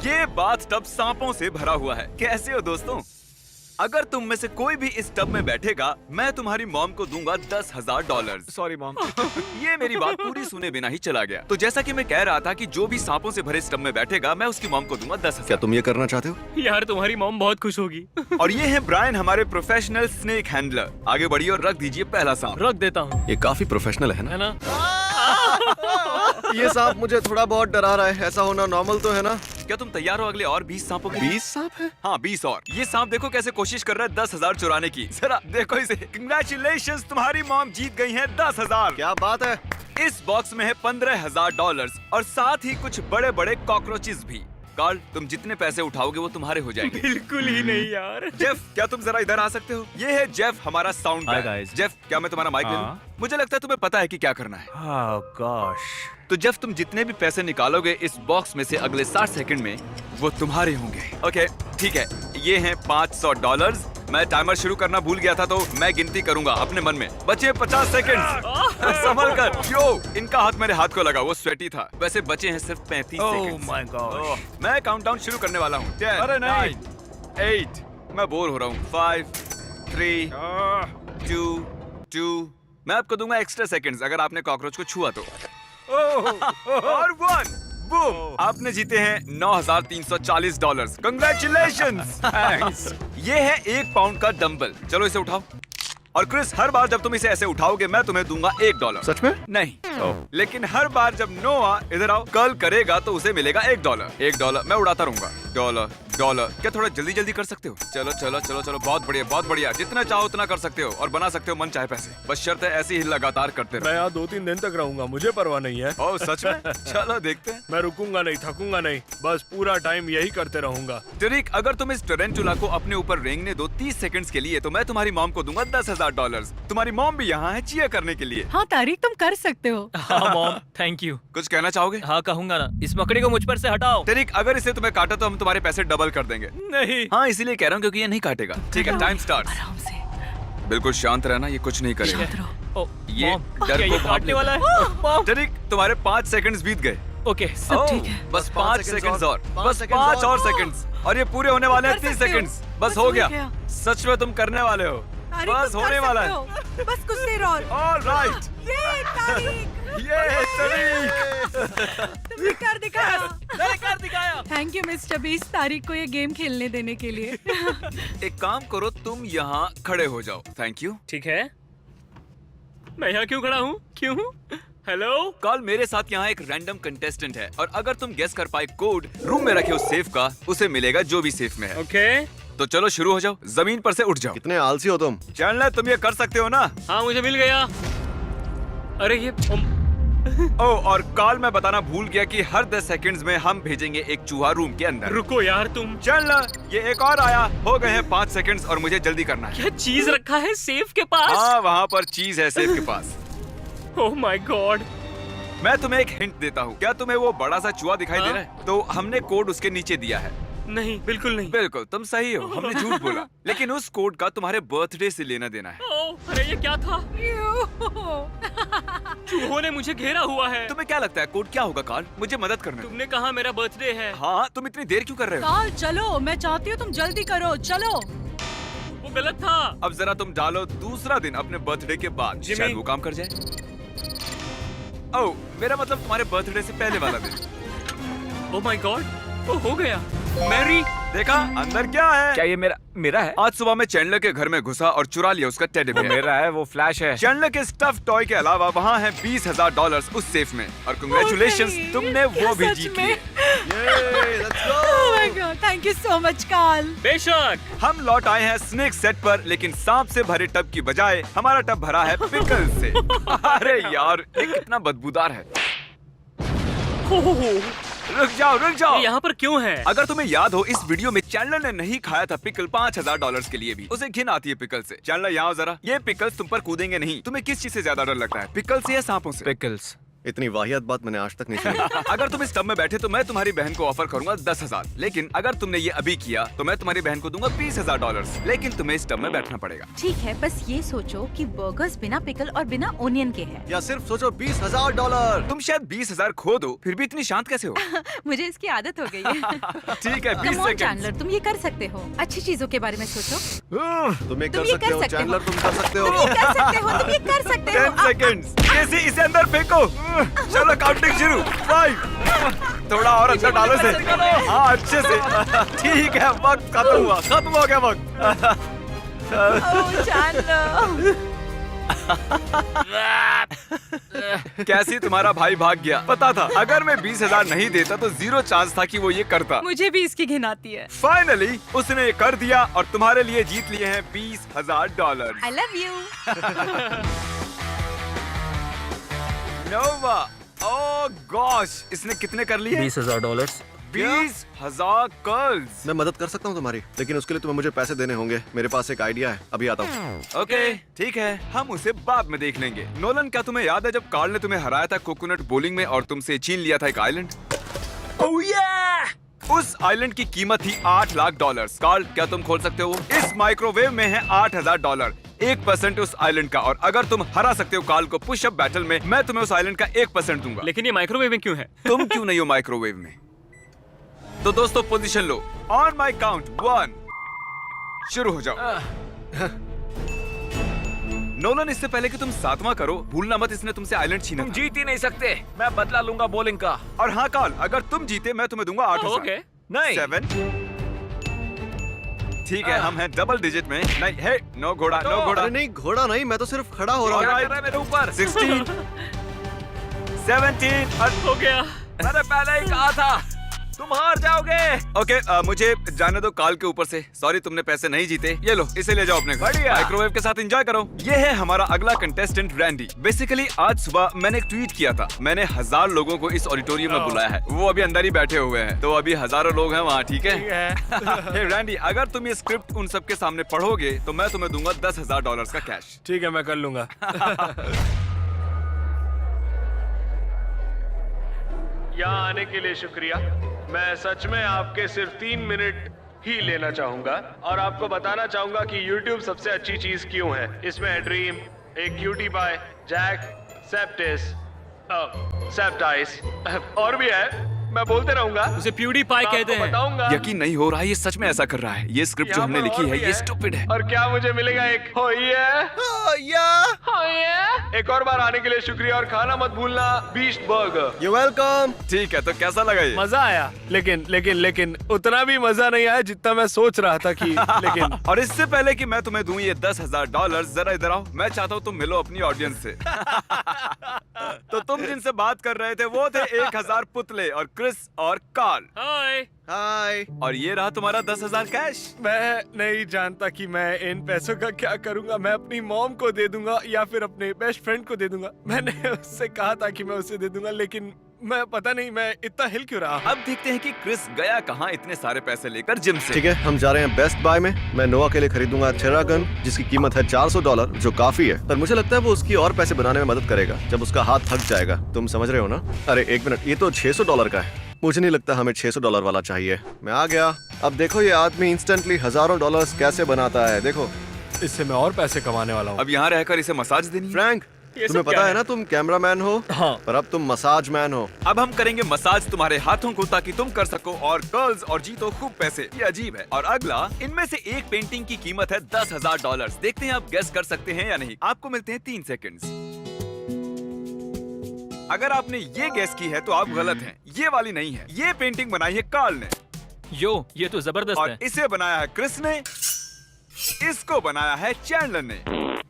ये bath tub सांपों से भरा हुआ है। कैसे हो दोस्तों? अगर तुम में से कोई भी इस टब में बैठेगा, मैं तुम्हारी मॉम को दूंगा $10,000। Sorry mom. ये मेरी बात पूरी सुने बिना ही चला गया। तो जैसा कि मैं कह रहा था कि जो भी सांपों से भरे इस टब में बैठेगा, मैं उसकी मॉम को दूंगा 10,000। क्या तुम ये करना चाहते हो? यार तुम्हारी मॉम बहुत खुश होगी। और ये है ब्रायन, हमारे प्रोफेशनल स्नेक हैंडलर। आगे बढ़िए और रख दीजिए पहला सांप। रख देता हूँ, ये काफी प्रोफेशनल है ना? है ना? ये सांप मुझे थोड़ा बहुत डरा रहा है। ऐसा होना नॉर्मल तो है ना? क्या तुम तैयार हो अगले और 20 सांपों के लिए? 20 सांप है? हाँ 20 और। ये सांप देखो कैसे कोशिश कर रहा है 10,000 चुराने की। जरा देखो इसे। कंग्रेचुलेशंस, तुम्हारी मॉम जीत गई है 10,000। क्या बात है। इस बॉक्स में है $15,000 और साथ ही कुछ बड़े बड़े कॉकरोचेस भी। कार्ल, तुम जितने पैसे उठाओगे वो तुम्हारे हो जाएंगे। बिल्कुल ही नहीं यार। जेफ, क्या तुम जरा इधर आ सकते हो? ये है जेफ, हमारा sound Hi, man. guys. Jeff, क्या मैं तुम्हारा माइक ले लूं? हाँ। मुझे लगता है तुम्हें पता है कि क्या करना है। Oh gosh. तो जेफ, तुम जितने भी पैसे निकालोगे इस बॉक्स में से अगले 60 सेकंड में, वो तुम्हारे होंगे। ओके, ठीक है। ये हैं $500। मैं टाइमर शुरू करना भूल गया था, तो मैं गिनती करूंगा अपने मन में। बचे 50 सेकंड। संभल कर। यो, इनका हाथ मेरे हाथ को लगा, वो स्वेटी था। वैसे बचे हैं सिर्फ 35 Oh सेकंड। my gosh. मैं काउंटडाउन शुरू करने वाला हूँ। 10, अरे नहीं। 9, 8, मैं बोर हो रहा हूँ। 5, 3, 2, मैं आपको दूंगा एक्स्ट्रा सेकंड्स अगर आपने कॉकरोच को छुआ तो। और 1, बूम, आपने जीते हैं $9,340। कंग्रेचुलेशंस। थैंक्स। ये है 1 पाउंड का डंबल। चलो इसे उठाओ। और क्रिस, हर बार जब तुम इसे ऐसे उठाओगे, मैं तुम्हें दूंगा $1। सच में? नहीं, लेकिन हर बार जब नोआ इधर आओ कर्ल करेगा तो उसे मिलेगा $1। $1 मैं उड़ाता रहूंगा। डॉलर। क्या थोड़ा जल्दी जल्दी कर सकते हो? चलो चलो चलो चलो, बहुत बढ़िया बहुत बढ़िया। जितना चाहो उतना कर सकते हो और बना सकते हो मन चाहे पैसे। बस शर्त है ऐसे ही लगातार करते मैं यहाँ 2-3 दिन तक रहूंगा, मुझे परवाह नहीं है। रहो। ओह सच में? चलो देखते हैं। मैं रुकूंगा नहीं, थकूंगा नहीं, बस पूरा टाइम यही करते रहूंगा। टरिक, अगर तुम इस टरेंटुला को अपने ऊपर रेंगने दो 30 सेकंड्स के लिए, तो मैं तुम्हारी मॉम को दूंगा $10,000। तुम्हारी मॉम भी यहाँ है चीयर करने के लिए। हाँ तारिक, तुम कर सकते हो। हाँ मॉम, थैंक यू। कुछ कहना चाहोगे? हाँ कहूंगा ना, इस मकड़ी को मुझ पर से हटाओ। टरिक, अगर इसे तुम्हें काटा तो हम तुम्हारे पैसे डबल कर देंगे। नहीं। हाँ इसीलिए कह रहा हूँ क्योंकि ये नहीं काटेगा। ठीक है, टाइम स्टार्ट। आराम से। बिल्कुल शांत रहना, ये कुछ नहीं करेगा। शांत रहो। ओ, ये मॉम, डर क्या को ये भाप काटने लेगा। वाला है? मॉम। टरिक, तुम्हारे 5 सेकंड्स बीत गए। ओके, सब ठीक है। बस 5 5 सेकंड्स और, पाँच बस सेकंड्स 5 और और। सेकंड्स, और ये पूरे होने वाले हैं कर 30 सकते हो। सेकंड्स। बस बस हो हो गया। गया। सच में तुम करने वाले हो। तारिक, बस तुम होने कर वाला सकते है। हो। बस कुछ देर और। ऑलराइट, ये तारिक, ये टरिक। तुमने कर दिखाया। मैंने कर दिखाया। थैंक यू मिस्टर बीस, तारिक को ये गेम खेलने देने के लिए। एक काम करो, तुम यहाँ खड़े हो जाओ। Thank you. ठीक है, मैं यहाँ क्यों खड़ा हूँ? क्यों? हेलो। कल मेरे साथ यहाँ एक रैंडम कंटेस्टेंट है, और अगर तुम गेस कर पाए कोड रूम में रखे उस सेफ का, उसे मिलेगा जो भी सेफ में है। ओके। तो चलो शुरू हो जाओ, जमीन पर से उठ जाओ। कितने आलसी हो तुम। चैंडलर, तुम ये कर सकते हो ना? हाँ मुझे मिल गया। अरे ये ओह, और कॉल मैं बताना भूल गया कि हर 10 सेकंड्स में हम भेजेंगे एक चूहा रूम के अंदर। रुको यार तुम। चैंडलर, ये एक और आया। हो गए हैं 5 सेकंड्स और मुझे जल्दी करना है। क्या चीज रखा है सेफ के पास? हाँ, वहाँ पर चीज है सेफ के पास। Oh my God. मैं तुम्हें एक हिंट देता हूँ। क्या तुम्हें वो बड़ा सा चूहा दिखाई दे हाँ? रहा है? तो हमने कोड उसके नीचे दिया है। नहीं, बिल्कुल नहीं। बिल्कुल, तुम सही हो, हमने झूठ बोला। लेकिन उस कोड का तुम्हारे बर्थडे से लेना देना है। ओह, अरे ये क्या था? चूहों ने मुझे घेरा हुआ है। तुम्हें क्या लगता है कोड क्या होगा कार्ल? मुझे मदद करना। तुमने कहा मेरा बर्थडे है। हाँ, तुम इतनी देर क्यों कर रहे हो? काल चलो, मैं चाहती हूँ तुम जल्दी करो। चलो। वो गलत था। अब जरा तुम डालो दूसरा दिन अपने बर्थडे के बाद, जिमी। शायद वो काम कर जाए। ओह, मेरा मतलब तुम्हारे बर्थडे से पहले वाला दिन। ओह माय गॉड, वो हो गया। मैरी। देखा अंदर क्या है? क्या ये मेरा है? आज सुबह मैं चैंडलर के घर में घुसा और चुरा लिया उसका टेडी वो बेयर। मेरा है, वो फ्लैश है। चैंडलर के स्टफ टॉय के अलावा वहाँ है $20,000 उस सेफ में, और कंग्रेचुलेशंस, नहीं, तुमने क्या वो भी सच जीत में? लिए। Oh my God, thank you so much, काल। बेशक। हम लौट आए हैं स्नेक सेट पर, लेकिन सांप से भरे टब की बजाय हमारा टब भरा है पिकल से। अरे यार, ये कितना बदबूदार है। रुक जाओ। ये यहाँ पर क्यों है? अगर तुम्हें याद हो, इस वीडियो में चैंडलर ने नहीं खाया था पिकल $5,000 के लिए भी। उसे घिन आती है पिकल से। चैंडलर यहाँ आओ जरा। ये पिकल्स तुम पर कूदेंगे नहीं। तुम्हें किस चीज से ज्यादा डर लगता है, पिकल से या सांपों से? पिकल्स। इतनी वाहियात बात मैंने आज तक नहीं सुनी। अगर तुम इस टब में बैठे तो मैं तुम्हारी बहन को ऑफर करूंगा 10,000। लेकिन अगर तुमने ये अभी किया तो मैं तुम्हारी बहन को दूंगा $20,000। लेकिन तुम्हें इस टब में बैठना पड़ेगा। ठीक है, बस ये सोचो कि बर्गर्स बिना पिकल और बिना ओनियन के हैं। या सिर्फ सोचो $20,000। तुम शायद 20,000 खो दो, फिर भी इतनी शांत कैसे हो? मुझे इसकी आदत हो गई है। ठीक है, 20 Come on, सेकंड। चैंडलर, तुम ये कर सकते हो। अच्छी चीजों के बारे में सोचो। तुम ये तुम कर ये सकते कर हो सकते हो। चैंडलर, तुम कर सकते तुम हो। ये कर सकते हो, तुम ये कर सकते हो। 10 सेकंड्स। इसे अंदर फेंको। चलो काउंटिंग शुरू। 5। थोड़ा और अंदर डालो से। हाँ, अच्छे से। ठीक है, वक्त खत्म हुआ। खत्म हो गया वक्त। ओह, चैंडलर। कैसी तुम्हारा भाई भाग गया? पता था अगर मैं 20,000 नहीं देता तो 0 चांस था कि वो ये करता। मुझे भी इसकी घिन आती है। फाइनली उसने ये कर दिया और तुम्हारे लिए जीत लिए हैं $20,000। I love you। Nova, oh gosh, इसने कितने कर लिए? $20,000। 20,000 कर्ल्स। मैं मदद कर सकता हूँ तुम्हारी, लेकिन उसके लिए तुम्हें मुझे पैसे देने होंगे। मेरे पास एक आइडिया है, अभी आता हूँ। ओके, ठीक है, हम उसे बाद में देख लेंगे। नोलन, क्या तुम्हें याद है जब कार्ल ने तुम्हें हराया था कोकोनट बोलिंग में और तुमसे छीन लिया था एक आइलैंड? उस आइलैंड की कीमत थी $8 लाख। कार्ल, क्या तुम खोल सकते हो? इस माइक्रोवेव में है $8,000, 1% उस आइलैंड का। और अगर तुम हरा सकते हो कार्ल को पुशअप बैटल में, मैं तुम्हें उस आइलैंड का 1% दूंगा। लेकिन ये माइक्रोवेव में क्यों है? तुम क्यों नहीं हो माइक्रोवेव में? तो दोस्तों position low. On my count 1 शुरू हो जाओ। नोलन, इससे पहले कि तुम 7वां करो, भूलना मत इसने तुमसे आइलैंड छीना तुम था। जीत ही नहीं सकते। मैं बदला लूंगा बॉलिंग का। और हाँ कार्ल, अगर तुम जीते मैं तुम्हें दूंगा 8,000। ओके। नहीं। 7। ठीक है, हम हैं डबल डिजिट में। नहीं है, नो घोड़ा, नो घोड़ा। अरे नहीं, घोड़ा नहीं, मैं तो सिर्फ खड़ा हो रहा क्या हूँ। कर रहा है मेरे ऊपर? 16, 17 और हो गया। मैंने पहले ही कहा था तुम हार जाओगे। ओके, मुझे जाने दो कार्ल के ऊपर से। सॉरी, तुमने पैसे नहीं जीते। ये लो, इसे ले जाओ अपने घर। बढ़िया। माइक्रोवेव के साथ एंजॉय करो। ये है हमारा अगला कंटेस्टेंट रैंडी। बेसिकली आज सुबह मैंने एक ट्वीट किया था। मैंने 1000 लोगों को इस ऑडिटोरियम में बुलाया है। वो अभी अंदर ही बैठे हुए हैं, तो अभी हजारों लोग हैं वहाँ। ठीक है? हे रैंडी, अगर तुम ये स्क्रिप्ट उन सबके सामने पढ़ोगे तो मैं तुम्हें दूंगा $10,000 का कैश। ठीक है, मैं कर लूंगा। यहाँ आने के लिए शुक्रिया। मैं सच में आपके सिर्फ 3 मिनट ही लेना चाहूंगा और आपको बताना चाहूंगा कि YouTube सबसे अच्छी चीज क्यों है। इसमें है ड्रीम, एक क्यूटी पाई, जैक, सेप्टिस, सेप्टाइस और भी है। मैं बोलते रहूंगा। उसे प्यूडी पाई कहते हैं। बताऊंगा। यकीन नहीं हो रहा है, ये सच में ऐसा कर रहा है। ये स्क्रिप्ट जो यहाँ हमने पर लिखी और है भी ये स्टूपिड है। और क्या मुझे मिलेगा? एक हो एक और बार आने के लिए शुक्रिया और खाना मत भूलना बीस्ट बर्गर। You welcome. ठीक है, तो कैसा लगा ये? मजा आया, लेकिन उतना भी मजा नहीं आया जितना मैं सोच रहा था कि लेकिन और इससे पहले कि मैं तुम्हें दूं ये $10,000, जरा इधर आओ। मैं चाहता हूँ तुम मिलो अपनी ऑडियंस से। तो तुम जिनसे बात कर रहे थे वो थे 1000 पुतले और क्रिस और कार्ल। हाय। हाय। और ये रहा तुम्हारा 10,000 कैश। मैं नहीं जानता कि मैं इन पैसों का क्या करूंगा। मैं अपनी मॉम को दे दूंगा या फिर अपने बेस्ट फ्रेंड को दे दूंगा। मैंने उससे कहा था कि मैं उसे दे दूंगा, लेकिन मैं पता नहीं मैं इतना हिल क्यों रहा। अब देखते हैं कि क्रिस गया कहाँ इतने सारे पैसे लेकर जिम से। ठीक है, हम जा रहे हैं बेस्ट बाय में। मैं नोआ के लिए खरीदूंगा थेरागन, जिसकी कीमत है $400, जो काफी है। पर मुझे लगता है वो उसकी और पैसे बनाने में मदद करेगा जब उसका हाथ थक जाएगा। तुम समझ रहे हो ना? अरे एक मिनट, ये तो $600 का है। मुझे नहीं लगता हमें $600 वाला चाहिए। मैं आ गया। अब देखो ये आदमी इंस्टेंटली हजारों डॉलर्स कैसे बनाता है। देखो, इससे मैं और पैसे कमाने वाला हूँ। अब यहाँ रहकर इसे मसाज देनी है। फ्रैंक, ये सब तुम्हें क्या पता है? है ना तुम कैमरामैन हो, हाँ। पर अब तुम मसाज मैन हो। अब हम करेंगे मसाज तुम्हारे हाथों को ताकि तुम कर सको और गर्ल्स और जीतो खूब पैसे। ये अजीब है। और अगला, इनमें से एक पेंटिंग की कीमत है $10,000। देखते हैं आप गेस कर सकते हैं या नहीं। आपको मिलते हैं 3 सेकंड्स। अगर आपने ये गेस की है तो आप गलत हैं। ये वाली नहीं है। ये पेंटिंग बनाई है कार्ल ने यो, ये तो जबरदस्त और है। इसे बनाया है क्रिस ने, इसको बनाया है चैंडलर ने।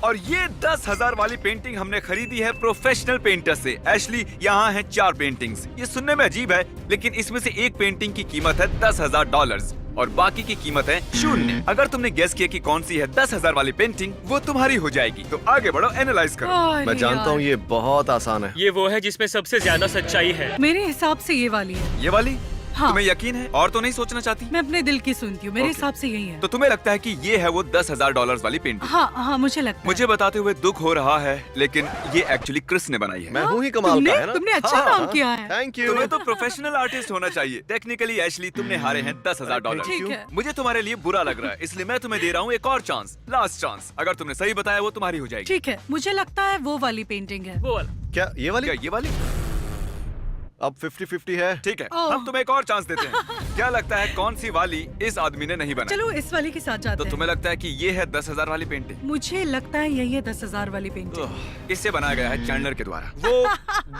और ये 10,000 वाली पेंटिंग हमने खरीदी है प्रोफेशनल पेंटर से। एशली, यहाँ है 4 पेंटिंग्स। ये सुनने में अजीब है, लेकिन इसमें से एक पेंटिंग की कीमत है $10,000 और बाकी की कीमत है 0। अगर तुमने गेस किया कि कौन सी है 10,000 वाली पेंटिंग, वो तुम्हारी हो जाएगी। तो आगे बढ़ो, एनालाइज करो। मैं जानता हूँ ये बहुत आसान है। ये वो है जिसमें सबसे ज्यादा सच्चाई है। मेरे हिसाब से ये वाली है। ये वाली? हाँ। तुम्हें यकीन है और तो नहीं सोचना चाहती? मैं अपने दिल की सुनती हूँ, मेरे Okay. हिसाब से यही है। तो तुम्हें लगता है कि ये है वो $10,000 वाली पेंटिंग? हाँ हाँ, मुझे लगता मुझे बताते हुए दुख हो रहा है, लेकिन ये एक्चुअली क्रिस ने बनाई है। मैं हूँ ही कमाल का, है ना? तुमने अच्छा काम किया है। Thank you. तुम्हें तो प्रोफेशनल आर्टिस्ट होना चाहिए। टेक्निकली एशली तुमने हारे हैं $10,000। ठीक है। मुझे तुम्हारे लिए बुरा लग रहा है, इसलिए मैं तुम्हें दे रहा हूँ एक और चांस, लास्ट चांस। अगर तुमने सही बताया वो तुम्हारी हो जाएगी। ठीक है, मुझे लगता है वो वाली पेंटिंग है। वो वाला। क्या ये वाली? क्या ये वाली? अब 50-50 है। ठीक है, ओह। हम तुम्हें एक और चांस देते हैं। क्या लगता है कौन सी वाली इस आदमी ने नहीं बनाई? चलो इस वाली के साथ जाते तो हैं। तुम्हें लगता है कि ये है 10,000 वाली पेंटिंग? मुझे लगता है यही है 10,000 वाली पेंटिंग। इससे बनाया गया है चैंडलर के द्वारा। वो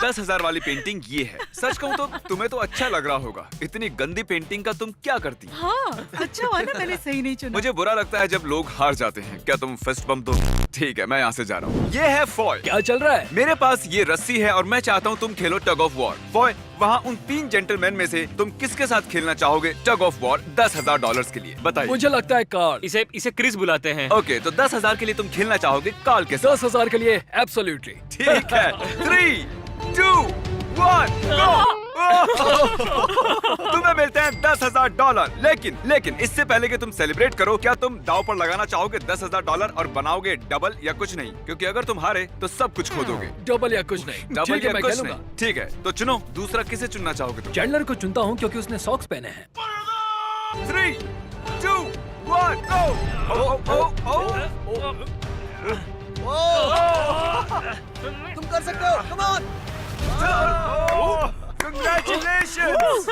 10,000 वाली पेंटिंग ये है। सच कहूँ तो तुम्हें तो अच्छा लग रहा होगा। इतनी गंदी पेंटिंग का तुम क्या करती? हाँ, अच्छा हुआ ना मैंने सही नहीं चुना। मुझे बुरा लगता है जब लोग हार जाते हैं। क्या तुम फिस्ट बम दो? ठीक है, मैं यहाँ से जा रहा हूँ। ये है फॉय। क्या चल रहा है? मेरे पास ये रस्सी है और मैं चाहता हूँ तुम खेलो टग ऑफ वॉर। फॉय, वहाँ उन 3 जेंटलमैन में से तुम किसके साथ खेलना चाहोगे टग ऑफ वॉर $10,000 के लिए? बताइए। मुझे लगता है कार्ल। इसे क्रिस बुलाते हैं। ओके, तो 10,000 के लिए तुम खेलना चाहोगे कार्ल के साथ? 10,000 के लिए एब्सोल्युटली। ठीक है। 3, 2, 1, गो! तुम्हें मिलते हैं $10,000। लेकिन इससे पहले कि तुम सेलिब्रेट करो, क्या तुम दाव पर लगाना चाहोगे $10,000 और बनाओगे डबल या कुछ नहीं? क्योंकि अगर तुम हारे तो सब कुछ खो दोगे। डबल या कुछ नहीं। डबल ठीक या है, मैं कुछ खेलूंगा। नहीं। ठीक है, तो चुनो दूसरा। किसे चुनना चाहोगे तुम? चैंडलर को चुनता हूँ क्योंकि उसने सॉक्स पहने हैं। 3, 2, 1, गो! तुम कर सकते हो, कम ऑन। Congratulations!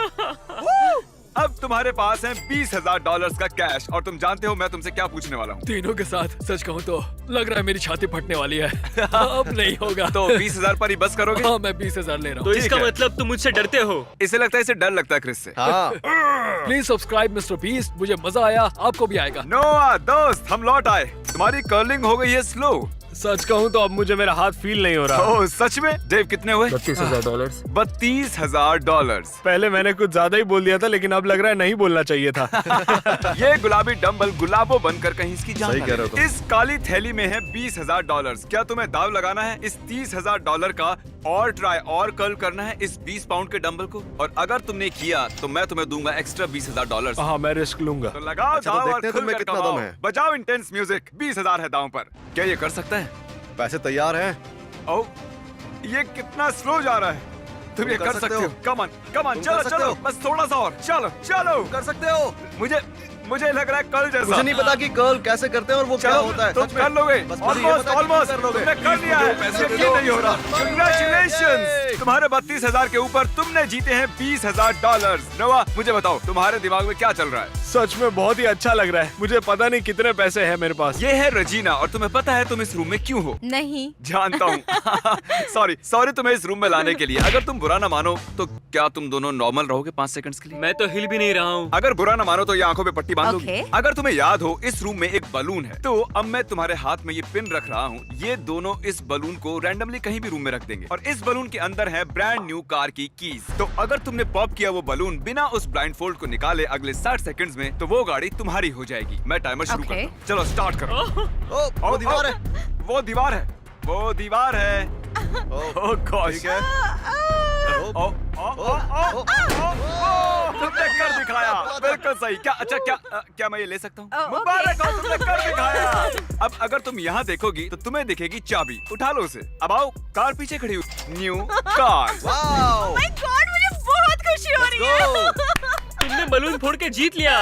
अब तुम्हारे पास है $20,000 का कैश और तुम जानते हो मैं तुमसे क्या पूछने वाला हूँ। तीनों के साथ सच कहूँ तो लग रहा है मेरी छाती फटने वाली है। अब नहीं होगा। तो 20,000 पर ही बस करोगे? हाँ, मैं 20,000 ले रहा तो हूँ। इसका ठीक है। मतलब तुम मुझसे डरते हो? इसे लगता है इसे डर लगता है क्रिस से। हाँ, प्लीज सब्सक्राइब मिस्टर बीस्ट। मुझे मजा आया, आपको भी आएगा। नोआ दोस्त, हम लौट आए। तुम्हारी कर्लिंग हो गई है स्लो। सच कहूँ तो अब मुझे मेरा हाथ फील नहीं हो रहा। ओह सच में? डेव कितने हुए? $32,000। $32,000। पहले मैंने कुछ ज्यादा ही बोल दिया था, लेकिन अब लग रहा है नहीं बोलना चाहिए था। ये गुलाबी डंबल गुलाबो बनकर कहीं इसकी जान सही ना कह रहे हो ले। तुम। इस काली थैली में है $20,000। क्या तुम्हें दाव लगाना है इस $30,000 का और ट्राई और कर्ल करना है इस 20 पाउंड के डंबल को? और अगर तुमने किया तो मैं तुम्हें दूंगा एक्स्ट्रा $20,000। हाँ, मैं रिस्क लूंगा। तो लगाओ अच्छा, तो दाव और देखते हैं तुम में खुलकर कितना कमाओ। दम है। बजाओ इंटेंस म्यूजिक। 20,000 है दांव पर। क्या ये कर सकता है? पैसे तैयार हैं। ओ, ये कितना स्लो जा रहा है। तुम ये कर सकते हो। कम ऑन, तुम चलो कर सकते चलो, हो। बस थोड़ा सा और। चलो। कर सकते हो। मुझे लग रहा है कल जैसा। मुझे नहीं पता कि कर्ल कैसे करते हैं और वो क्या चलो, होता है। तुम सच में। कर लोगे। बस मुझे ये पता है कि तुम ऑलमोस्ट कर लोगे। तुमने कर लिया है। पैसे यकीन दे दो। नहीं हो रहा। Congratulations! तुम्हारे 32,000 के ऊपर तुमने जीते हैं $20,000। नोआ, मुझे बताओ तुम्हारे दिमाग में क्या चल रहा है? सच में बहुत ही अच्छा लग रहा है। मुझे पता नहीं कितने पैसे हैं मेरे पास। ये है रजीना और तुम्हें पता है तुम इस रूम में क्यों हो? नहीं। जानता हूँ। सॉरी तुम्हें इस रूम में लाने के लिए। अगर तुम बुरा ना मानो तो क्या तुम दोनों नॉर्मल रहोगे 5 सेकंड्स के लिए? मैं तो हिल भी नहीं रहा हूँ। अगर बुरा ना मानो तो ये आंखों पे पट्टी बांध Okay. दोगे। अगर तुम्हें याद हो इस रूम में एक बलून है, तो अब मैं तुम्हारे हाथ में ये पिन रख रहा हूँ। ये दोनों इस बलून को रैंडमली कहीं भी रूम में रख देंगे और इस बलून के अंदर है ब्रांड न्यू कार की कीज। तो अगर तुमने पॉप किया वो बलून बिना उस ब्लाइंडफोल्ड को निकाले अगले 60 सेकंड्स में, तो वो गाड़ी तुम्हारी हो जाएगी। मैं टाइमर शुरू करता हूँ। चलो स्टार्ट करो। ओ, वो दीवार है। वो दीवार है। वो दीवार है। ओह गॉश। ठीक है। तुमने कर दिखाया। बिल्कुल सही। क्या मैं ये ले सकता हूँ? मुबारक हो, तुमने कर दिखाया। अब अगर तुम यहाँ देखोगी तो तुम्हें दिखेगी चाबी। उठा लो उसे। अब आओ, कार पीछे खड़ी हुई। New car. वाओ। गॉड, मुझे बहुत खुशी हो रही है। Go! तुमने बलून फोड़ के जीत लिया।